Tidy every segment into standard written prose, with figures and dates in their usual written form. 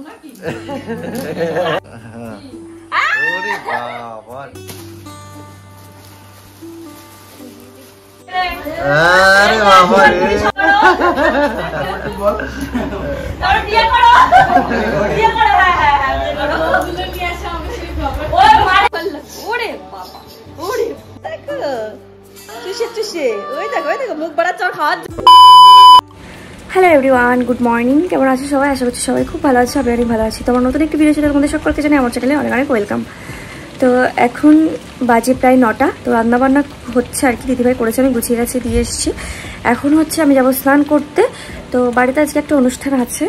अरे बाबा hello everyone, good morning. কেমন আছো সবাই? আশা করছি সবাই খুব ভালো আছে। আমি অনেক ভালো আছি। তোমার নতুন একটি ভিডিও ছিল তোমাদের সকলকে জানাই আমার চ্যানেলে অনেক অনেক ওয়েলকাম। তো এখন বাজে প্রায় 9টা। তো রান্নাবান্না হচ্ছে আর কি, দিদিভাই করেছে, আমি গুছিয়ে গেছে দিয়ে এসেছি। এখন হচ্ছে আমি যাবো স্নান করতে। তো বাড়িতে আজকে একটা অনুষ্ঠান আছে।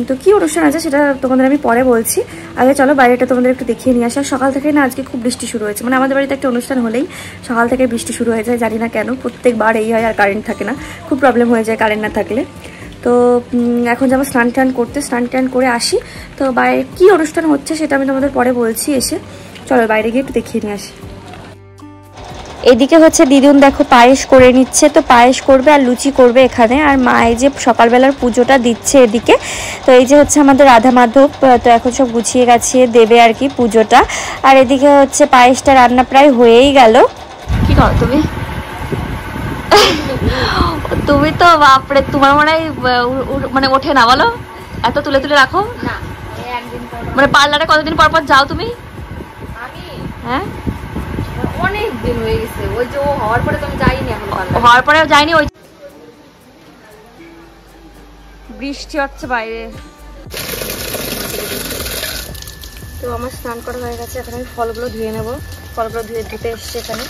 তো কী অনুষ্ঠান আছে সেটা তোমাদের আমি পরে বলছি। আগে চলো বাইরেটা তোমাদের একটু দেখিয়ে নিয়ে আসা। সকাল থেকে না আজকে খুব বৃষ্টি শুরু হয়েছে, মানে আমাদের বাড়িতে একটা অনুষ্ঠান হলেই সকাল থেকে বৃষ্টি শুরু হয়ে যায়, জানি না কেন, প্রত্যেকবার এই হয়। আর কারেন্ট থাকে না, খুব প্রবলেম হয়ে যায় কারেন্ট না থাকলে। তো এখন যাবো স্নান টান করতে, স্নান টান করে আসি। তো বাইরে কী অনুষ্ঠান হচ্ছে সেটা আমি তোমাদের পরে বলছি এসে। চলো বাইরে গিয়ে একটু দেখিয়ে নিয়ে আসি। এদিকে হচ্ছে দিদুন দেখো পায়েস করে নিচ্ছে। তো পায়েস করবে আর লুচি করবে এখানে। আর মা এই যে সকালবেলার পুজোটা দিচ্ছে এদিকে। তো এই যে হচ্ছে আমাদের রাধা মাধব, তো এখন সব গুছিয়ে গাছিয়ে দেবে আর কি পুজোটা। আর এদিকে হচ্ছে পায়েসটা রান্না প্রায় হয়েই গেল। কি করো তুমি? তুমি তো বাপরে, তোমার মনে হয় মানে ওঠে না, বলো এত তুলে তুলে রাখো না। মানে পার্লারে কতদিন পর পর যাও তুমি? হ্যাঁ অনেক দিন হয়ে গেছে, ওই যে ও হওয়ার পরে তো আমি যাইনি, এখন হওয়ার পরে যাইনি। ওই বৃষ্টি হচ্ছে বাইরে। তো আমার স্নান করা হয়ে গেছে, এখন আমি ফলগুলো ধুয়ে নেবো। ফলগুলো ধুয়ে দিতে এসছি এখানে।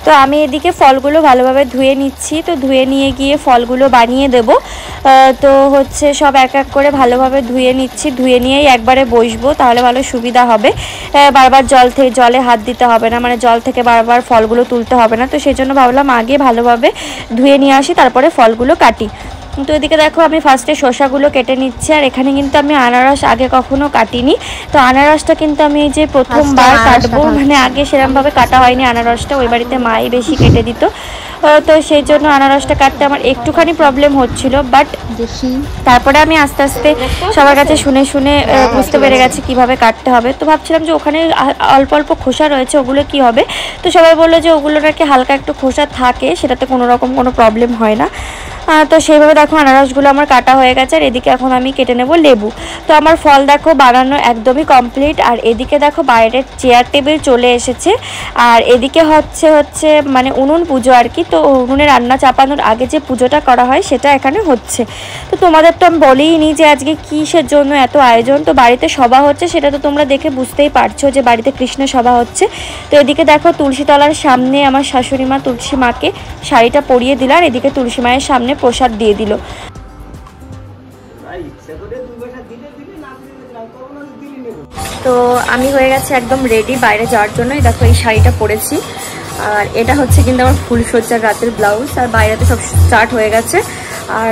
তো আমি এদিকে ফলগুলো ভালোভাবে ধুয়ে নিচ্ছি। তো ধুয়ে নিয়ে গিয়ে ফলগুলো বানিয়ে দেব। তো হচ্ছে সব এক এক করে ভালোভাবে ধুয়ে নিচ্ছি। ধুয়ে নিয়েই একবারে বসবো, তাহলে ভালো সুবিধা হবে। বারবার জলে হাত দিতে হবে না, মানে জল থেকে বারবার ফলগুলো তুলতে হবে না। তো সেই জন্য ভাবলাম আগে ভালোভাবে ধুয়ে নিয়ে আসি, তারপরে ফলগুলো কাটি। তো এদিকে দেখো আমি ফার্স্টে শসাগুলো কেটে নিচ্ছি। আর এখানে কিন্তু আমি আনারস আগে কখনো কাটিনি। তো আনারসটা কিন্তু আমি এই যে প্রথমবার কাটবো, মানে আগে সেরকমভাবে কাটা হয়নি আনারসটা। ওই বাড়িতে মাই বেশি কেটে দিত। তো সেই জন্য আনারসটা কাটতে আমার একটুখানি প্রবলেম হচ্ছিল, বাট তারপরে আমি আস্তে আস্তে সবার কাছে শুনে শুনে বুঝতে পেরে গেছি কিভাবে কাটতে হবে। তো ভাবছিলাম যে ওখানে অল্প অল্প খোসা রয়েছে, ওগুলো কি হবে। তো সবাই বললো যে ওগুলো নাকি হালকা একটু খোসা থাকে, সেটাতে কোনো রকম কোনো প্রবলেম হয় না। তো সেইভাবে দেখো আনারসগুলো আমার কাটা হয়ে গেছে। আর এদিকে এখন আমি কেটে নেব লেবু। তো আমার ফল দেখো বানানো একদমই কমপ্লিট। আর এদিকে দেখো বাইরের চেয়ার টেবিল চলে এসেছে। আর এদিকে হচ্ছে মানে উনুন পুজো আর কি। তো উনুনে রান্না চাপানোর আগে যে পুজোটা করা হয় সেটা এখানে হচ্ছে। তো তোমাদের তো আমি বলিনি যে আজকে কিসের জন্য এত আয়োজন। তো বাড়িতে সভা হচ্ছে, সেটা তো তোমরা দেখে বুঝতেই পারছো যে বাড়িতে কৃষ্ণ সভা হচ্ছে। তো এদিকে দেখো তুলসী তলার সামনে আমার শাশুড়ি মা তুলসী মাকে শাড়িটা পরিয়ে দিল। আর এদিকে তুলসী মায়ের সামনে প্রসাদ দিয়ে দিল। তো আমি হয়ে গেছে একদম রেডি বাইরে যাওয়ার জন্য। দেখো এই শাড়িটা পরেছি। আর এটা হচ্ছে কিন্তু আমার ফুলসজ্জার রাতের ব্লাউজ। আর বাইরে তো সব স্টার্ট হয়ে গেছে। আর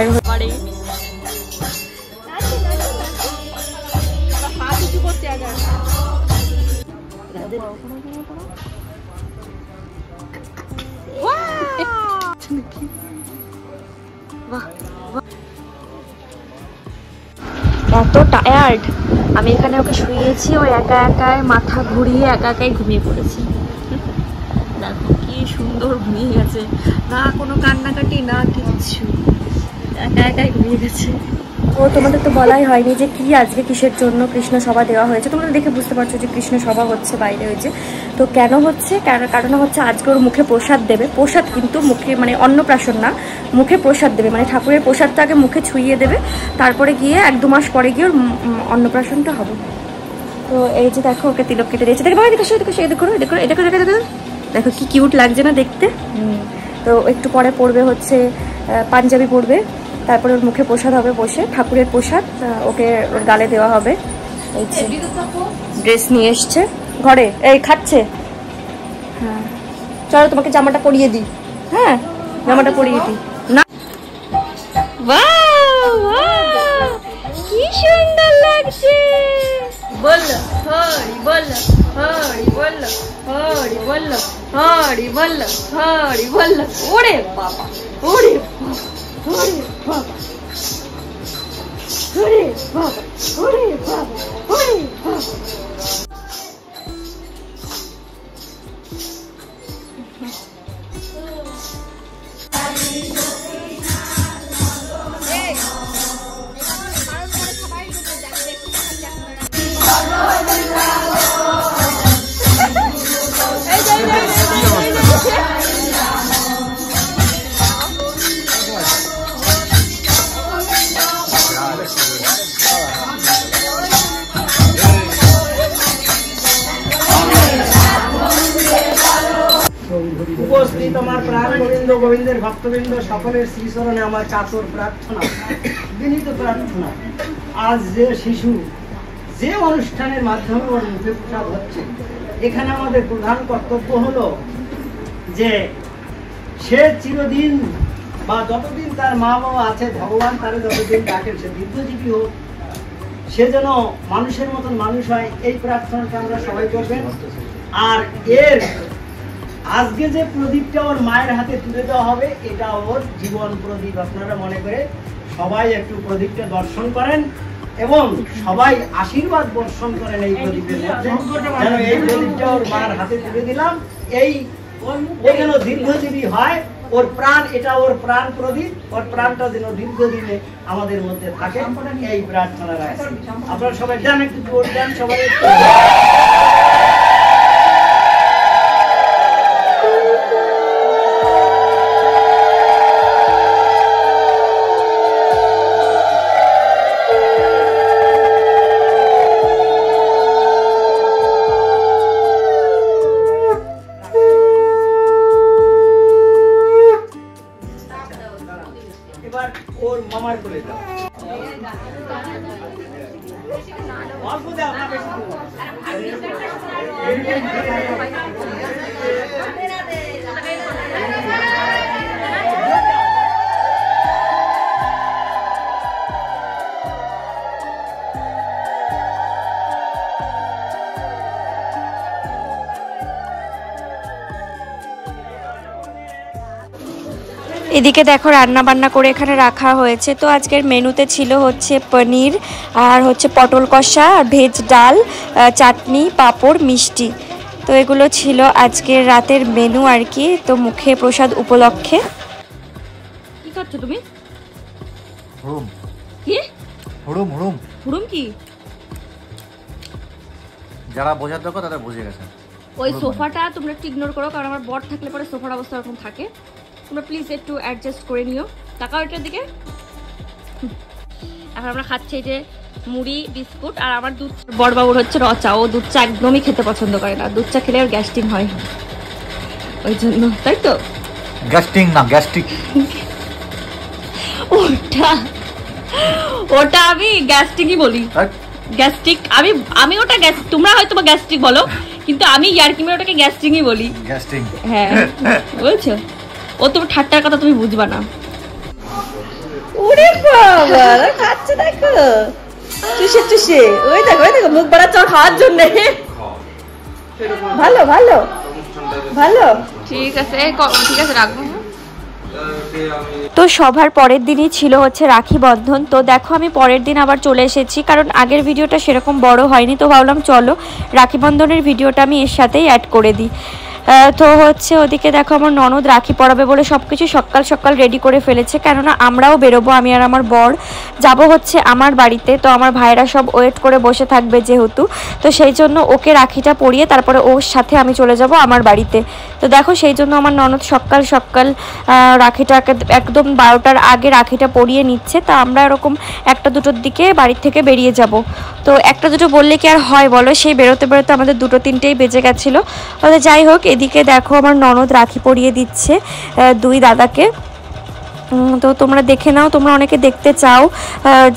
এত টায়ার্ড, আমি এখানে ওকে শুয়েছি, ও একা একাই মাথা ঘুরিয়ে একা একাই ঘুমিয়ে পড়েছে। দেখো কি সুন্দর ঘুমিয়ে গেছে, না কোনো কান্নাকাটি না কিচ্ছু, একা একাই ঘুমিয়ে গেছে। ও তোমাদের তো বলাই হয়নি যে কি আজকে কিসের জন্য কৃষ্ণ সভা দেওয়া হয়েছে। তোমরা দেখে বুঝতে পারছো যে কৃষ্ণ সভা হচ্ছে বাইরে হয়েছে। তো কেন হচ্ছে, কারণ হচ্ছে আজকে ওর মুখে প্রসাদ দেবে। প্রসাদ কিন্তু মুখে, মানে অন্নপ্রাশন না, মুখে প্রসাদ দেবে। মানে ঠাকুরের প্রসাদটা আগে মুখে ছুঁইয়ে দেবে, তারপরে গিয়ে 1-2 মাস পরে গিয়ে ওর অন্নপ্রাশনটা হবে। তো এই যে দেখো ওকে তিলক কেটে দিয়েছে। দেখো দেখো কি কিউট লাগছে না দেখতে। তো একটু পরে পড়বে হচ্ছে পাঞ্জাবি পড়বে, তারপরে ওর মুখে প্রসাদ হবে বসে, ঠাকুরের প্রসাদ ওকে ওর গালে দেওয়া হবে। এই যে ড্রেস নিয়ে এসছে ঘরে, এই খাচ্ছে। হ্যাঁ চলো তোমাকে জামাটা পরিয়ে দিই। হ্যাঁ জামাটা পরিয়ে দিই না। কি সুন্দর লাগছে। বললো হরি বললো, হরি বললো, হরি বললো, হরি বললো, হরি বললো। ওরে বাবা, ওরে বাবা। উপস্থিত আমার প্রাণ গোবিন্দ গোবিন্দের ভক্তবৃন্দ সকলের শ্রীচরণে আমার কাতর প্রার্থনা, বিনীত প্রার্থনা। আজ যে শিশু যে অনুষ্ঠানের মাধ্যমে ওর মুখে প্রসাদ হচ্ছে, এখানে আমাদের প্রধান কর্তব্য হলো যে সে চিরদিন বা যতদিন তার মা বাবা আছে, ভগবান তার যতদিন ডাকেন সে দীর্ঘজীবী হোক, সে যেন মানুষের মতন মানুষ হয়, এই প্রার্থনাটা আমরা সবাই করবেন। আর এর আজকে যে প্রদীপটা ওর মায়ের হাতে তুলে দেওয়া হবে, এটা ওর জীবন প্রদীপ। আপনারা মনে করে সবাই একটু প্রদীপটা দর্শন করেন এবং সবাই আশীর্বাদ বর্ষণ করেন এই প্রদীপের মধ্যে। যেন এই প্রদীপটা ওর মায়ের হাতে তুলে দিলাম, এই ও যেন দীর্ঘজীবী হয়, ওর প্রাণ, এটা ওর প্রাণ প্রদীপ, ওর প্রাণটা যেন দীর্ঘদিনে আমাদের মধ্যে থাকে, এই প্রার্থনা রাখছি। আপনারা সবাই যান, একটু জোর দেন সবাই। এবার ওর মামার কোলে দাও, অল্প দাও না বেশি দাও। এদিকে দেখো রান্না বান্না করে এখানে রাখা হয়েছে। তো আজকের মেনুতে ছিল হচ্ছে পনির, আর হচ্ছে পটল কষা, আর ভেজ ডাল, চাটনি, পাঁপড়, মিষ্টি। তো এগুলো ছিল আজকের রাতের মেনু আর কি। তো মুখে প্রসাদ উপলক্ষে। কি করছো তুমি? হুড়ুম কি হুড়ুম হুড়ুম হুড়ুম কি? যারা বোঝার দরকার তারা বুঝে গেছে। ওই সোফাটা তোমরা একটু ইগনোর করো, কারণ আমার বর থাকলে পরে সোফার অবস্থা এরকম থাকে। তোমরা প্লিজ একটু অ্যাডজাস্ট করে নিও। তাকাও এটার দিকে। এখন আমরা খাচ্ছি এই যে মুড়ি, বিস্কুট, আর আমার দুধ। বড়বাবুর হচ্ছে রচা, ও দুধ চা একদমই খেতে পছন্দ করে না, দুধ চা খেলে ওর গ্যাস্ট্রিক হয়, ওই জন্য। তাই তো? গ্যাস্ট্রিক না, গ্যাস্ট্রিক। ওটা আমি গ্যাস্ট্রিকই বলি, গ্যাস্ট্রিক। আমি ওটা গ্যাস, তোমরা হয়তো বা গ্যাস্ট্রিক বলো, কিন্তু আমি ইয়ার্কি মেরে ওটাকে গ্যাস্ট্রিকই বলি। গ্যাস্ট্রিক, হ্যাঁ বলছো। ও তোমার ঠাট্টার কথা তুমি বুঝবা না। ওরে বাবা, খাচ্ছে দেখো, চুষে চুষে। ওই দেখো, ওই দেখো, মুখ বাড়াচ্ছে ওর খাওয়ার জন্য। ভালো ভালো ভালো, ঠিক আছে, ঠিক আছে, রাখবো। তো সবার পরের দিনই ছিল হচ্ছে রাখি বন্ধন। তো দেখো আমি পরের দিন আবার চলে এসেছি, কারণ আগের ভিডিওটা সেরকম বড় হয়নি। তো ভাবলাম চলো রাখি বন্ধনের ভিডিওটা আমি এর সাথেই অ্যাড করে দিই। তো হচ্ছে ওদিকে দেখো আমার ননদ রাখি পরাবে বলে সব কিছু সকাল সকাল রেডি করে ফেলেছে, কেননা আমরাও বেরোবো, আমি আর আমার বর যাব হচ্ছে আমার বাড়িতে। তো আমার ভাইরা সব ওয়েট করে বসে থাকবে যেহেতু, তো সেই জন্য ওকে রাখিটা পরিয়ে তারপরে ওর সাথে আমি চলে যাব আমার বাড়িতে। তো দেখো সেই জন্য আমার ননদ সকাল সকাল রাখিটাকে একদম 12টার আগে রাখিটা পরিয়ে নিচ্ছে। তা আমরা এরকম 1টা-2টোর দিকে বাড়ির থেকে বেরিয়ে যাব। তো 1টা-2টো বললে কি আর হয় বলো, সেই বেরোতে বেরোতে আমাদের 2-3টেই বেজে গেছিলো। তো যাই হোক, এদিকে দেখো আমার ননদ রাখি পরিয়ে দিচ্ছে 2 দাদাকে। তো তোমরা দেখে নাও, তোমরা অনেকে দেখতে চাও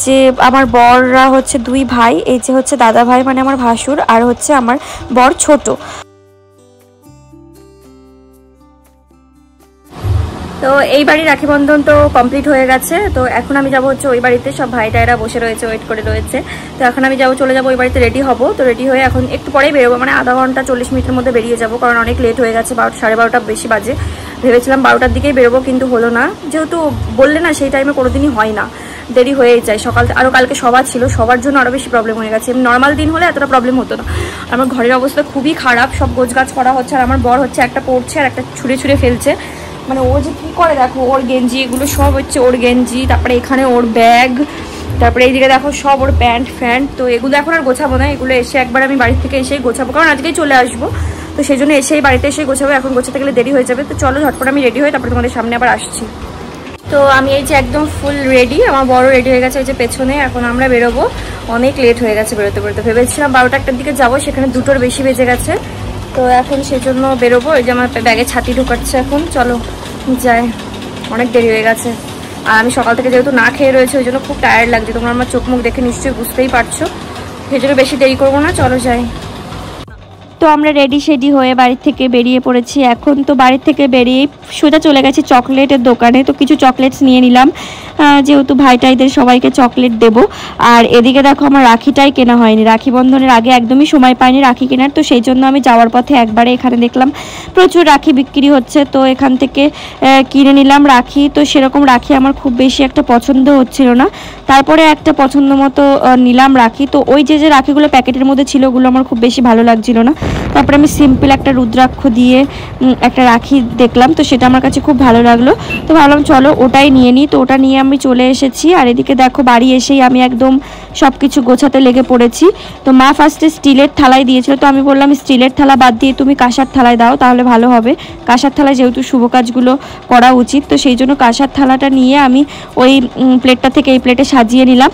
যে আমার বররা হচ্ছে 2 ভাই, এই যে হচ্ছে দাদা ভাই মানে আমার ভাসুর, আর হচ্ছে আমার বর ছোট। তো এই বাড়ির রাখি বন্ধন তো কমপ্লিট হয়ে গেছে। তো এখন আমি যাব হচ্ছে ওই বাড়িতে, সব ভাই টাইরা বসে রয়েছে, ওয়েট করে রয়েছে। তো এখন আমি চলে যাবো ওই বাড়িতে, রেডি হব। তো রেডি হয়ে এখন একটু পরেই বেরোবো, মানে আধা ঘন্টা 40 মিনিটের মধ্যে বেরিয়ে যাবো, কারণ অনেক লেট হয়ে গেছে। 12:30 বেশি বাজে। ভেবেছিলাম 12টার দিকেই বেরোবো, কিন্তু হলো না, যেহেতু বললে না সেই টাইমে কোনোদিনই হয় না, দেরি হয়ে যায়। সকাল আরও কালকে সভা ছিল, সবার জন্য আরও বেশি প্রবলেম হয়ে গেছে। নর্মাল দিন হলে এতটা প্রবলেম হতো না। আমার ঘরের অবস্থা খুবই খারাপ, সব গোছগাছ করা হচ্ছে, আর আমার বর হচ্ছে একটা পড়ছে আর একটা ছুঁড়ে ছুঁড়ে ফেলছে। মানে ও যে কী করে দেখো, ওর গেঞ্জি, এগুলো সব হচ্ছে ওর গেঞ্জি, তারপরে এখানে ওর ব্যাগ, তারপরে এইদিকে দেখো সব ওর প্যান্ট ফ্যান্ট। তো এগুলো এখন আর গোছাবো না, এগুলো এসে একবার আমি বাড়ি থেকে এসেই গোছাবো, কারণ আজকেই চলে আসবো। তো সেই জন্য এসেই বাড়িতে এসেই গোছাবো, এখন গোছাতে গেলে দেরি হয়ে যাবে। তো চলো ঝটপট আমি রেডি হই, তারপরে তোমাদের সামনে আবার আসছি। তো আমি এই যে একদম ফুল রেডি, আমার বড় রেডি হয়ে গেছে ওই যে পেছনে। এখন আমরা বেরোবো, অনেক লেট হয়ে গেছে বেরোতে বেরোতে। ভেবেছিলাম 12টা-1টার দিকে যাবো, সেখানে 2টোর বেশি বেজে গেছে। তো এখন সেজন্য বেরোবো। এই যে আমার ব্যাগে ছাতি ঢোকাচ্ছে এখন, চলো যাই, অনেক দেরি হয়ে গেছে। আর আমি সকাল থেকে যেহেতু না খেয়ে রয়েছে ওই জন্য খুব টায়ার্ড লাগছে, তোমরা আমার চোখ মুখ দেখে নিশ্চয়ই বুঝতেই পারছো। সেই জন্য বেশি দেরি করবো না, চলো যাই। তো আমরা রেডি শেডি হয়ে বাড়ির থেকে বেরিয়ে পড়েছি। এখন তো বাড়ির থেকে বেরিয়ে সোজা চলে গেছি চকলেটের দোকানে। তো কিছু চকলেটস নিয়ে নিলাম, যেহেতু ভাইটাইদের সবাইকে চকলেট দেব। আর এদিকে দেখো আমার রাখিটাই কেনা হয়নি, রাখি বন্ধনের আগে একদমই সময় পাইনি রাখি কেনার। তো সেই জন্য আমি যাওয়ার পথে একবারে এখানে দেখলাম প্রচুর রাখি বিক্রি হচ্ছে, তো এখান থেকে কিনে নিলাম রাখি। তো সেরকম রাখি আমার খুব বেশি একটা পছন্দ হচ্ছিল না, তারপরে একটা পছন্দ মতো নিলাম রাখি। তো ওই যে রাখিগুলো প্যাকেটের মধ্যে ছিল ওগুলো আমার খুব বেশি ভালো লাগছিল না, তারপরে আমি সিম্পল একটা রুদ্রাক্ষ দিয়ে একটা রাখি দেখলাম, তো সেটা আমার কাছে খুব ভালো লাগলো। তো ভাবলাম চলো ওটাই নিয়ে নিই। তো ওটা নিয়ে আমি চলে এসেছি। আর এদিকে দেখো বাড়ি এসেই আমি একদম সব কিছু গোছাতে লেগে পড়েছি। তো মা ফার্স্টে স্টিলের থালায় দিয়েছিল, তো আমি বললাম স্টিলের থালা বাদ দিয়ে তুমি কাঁসার থালায় দাও, তাহলে ভালো হবে। কাঁসার থালায় যেহেতু শুভ কাজগুলো করা উচিত, তো সেই জন্য কাঁসার থালাটা নিয়ে আমি ওই প্লেটটা থেকে এই প্লেটে সাজিয়ে নিলাম।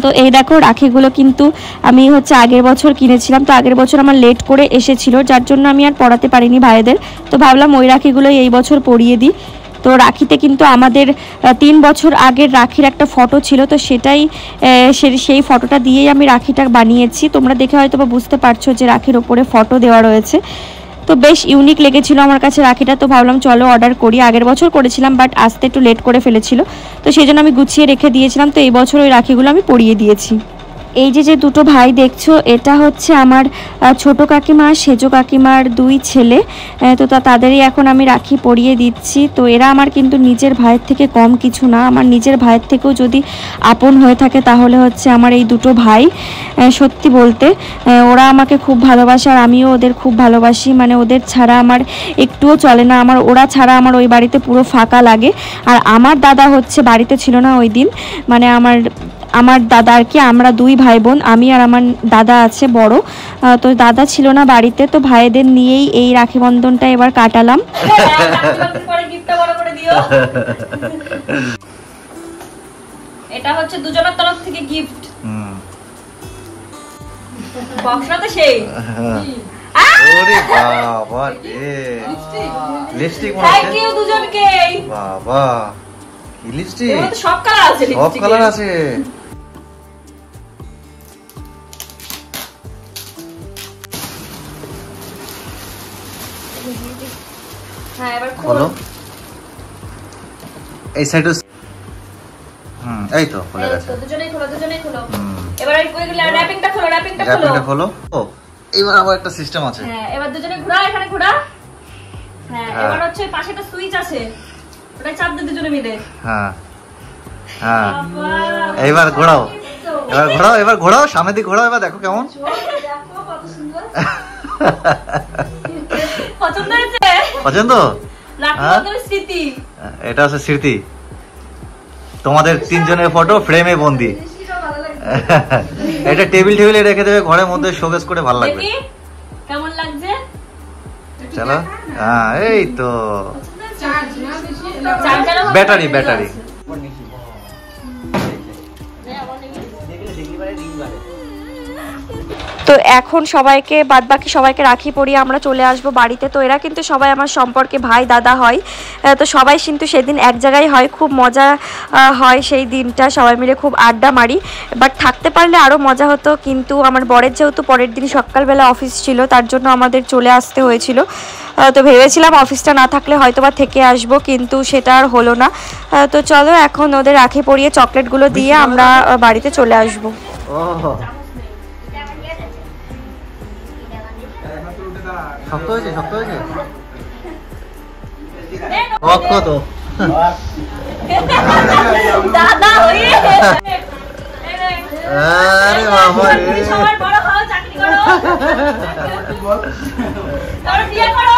তো এই দেখো রাখিগুলো কিন্তু আমি আগের বছর কিনেছিলাম, তো আগের বছর আমার লেট করে এসেছিল, যার জন্য আমি আর পরাতে পারিনি ভাইদের। তো ভাবলাম ওই রাখিগুলো এই বছর পরিয়ে দিই। তো রাখিতে কিন্তু আমাদের 3 বছর আগের রাখির একটা ফটো ছিল, তো সেটাই সেই ফটোটা দিয়েই আমি রাখিটা বানিয়েছি। তোমরা দেখে হয়তো বা বুঝতে পারছো যে রাখির ওপরে ফটো দেওয়া রয়েছে। তো বেশ ইউনিক লেগেছিল আমার কাছে রাখিটা, তো ভাবলাম চলো অর্ডার করি। আগের বছর করেছিলাম বাট আসতে একটু লেট করে ফেলেছিল, তো সেই জন্য আমি গুছিয়ে রেখে দিয়েছিলাম। তো এই বছর ওই রাখিগুলো আমি পরিয়ে দিয়েছি। এই যে দুটো ভাই দেখছো, এটা হচ্ছে আমার ছোট কাকিমা সেজ কাকিমার 2 ছেলে। তো তাদেরই এখন আমি রাখি পরিয়ে দিচ্ছি। তো এরা আমার কিন্তু নিজের ভাইয়ের থেকে কম কিছু না, আমার নিজের ভাইয়ের থেকেও যদি আপন হয়ে থাকে তাহলে আমার এই দুটো ভাই। সত্যি বলতে ওরা আমাকে খুব ভালোবাসে আর আমিও ওদের খুব ভালোবাসি, মানে ওদের ছাড়া আমার একটুও চলে না। ওরা ছাড়া আমার ওই বাড়িতে পুরো ফাঁকা লাগে। আর আমার দাদা বাড়িতে ছিল না ওই দিন, মানে আমার দাদা আর কি, আমরা 2 ভাই বোন, আমি আর আমার দাদা আছে বড়, তো দাদা ছিল না বাড়িতে। তো ভাইদের নিয়েই এই রাখি বন্ধনটা এবার কাটালাম। এটা হচ্ছে দুজনের তরফ থেকে গিফট। বক্সটা তো সেই ওরে বাবা রে, লিপস্টিক মনে থ্যাংক ইউ দুজনকে। বাবা কি লিপস্টিক, এর মধ্যে সব কালার আছে, সব কালার আছে। হ্যাঁ এবার খোলো এই সাইডে। এই তো খুলে গেছে। দুজনেই খোলো। এবার ওইগুলো র‍্যাপিংটা খোলো। ও এবার আবার একটা সিস্টেম আছে। হ্যাঁ এবার দুজনে ঘোরা, এখানে ঘোরা। হ্যাঁ এবার পাশে একটা সুইচ আছে, ওটা চাপ দে দুজনে মিলে। হ্যাঁ এবার ঘোরাও সামনে দিকে ঘোরাও, এবার দেখো কেমন। পছন্দ? স্মৃতি, এটা হচ্ছে স্মৃতি, তোমাদের 3 জনের ফটো ফ্রেমে বন্দি। এটা টেবিলে রেখে দেবে ঘরের মধ্যে, শোকেস করে ভালো লাগবে। কেমন লাগছে? চলো এই তো ব্যাটারি তো এখন বাদবাকি সবাইকে রাখি পরিয়ে আমরা চলে আসবো বাড়িতে। তো এরা কিন্তু সবাই আমার সম্পর্কে ভাই দাদা হয়, তো সবাই কিন্তু সেদিন এক জায়গায় হয়, খুব মজা হয় সেই দিনটা, সবাই মিলে খুব আড্ডা মারি। বাট থাকতে পারলে আরও মজা হতো, কিন্তু আমার বরের যেহেতু পরের দিন সকালবেলা অফিস ছিল তার জন্য আমাদের চলে আসতে হয়েছিল। তো ভেবেছিলাম অফিসটা না থাকলে হয়তো বা থেকে আসবো, কিন্তু সেটা আর হলো না। তো চলো এখন ওদের রাখি পরিয়ে চকলেটগুলো দিয়ে আমরা বাড়িতে চলে আসবো। শক্ত হয়েছে তো দাদা হয়ে আরে বাবা রে, সবার বড় হও, চাকরি করো, বিয়ে করো।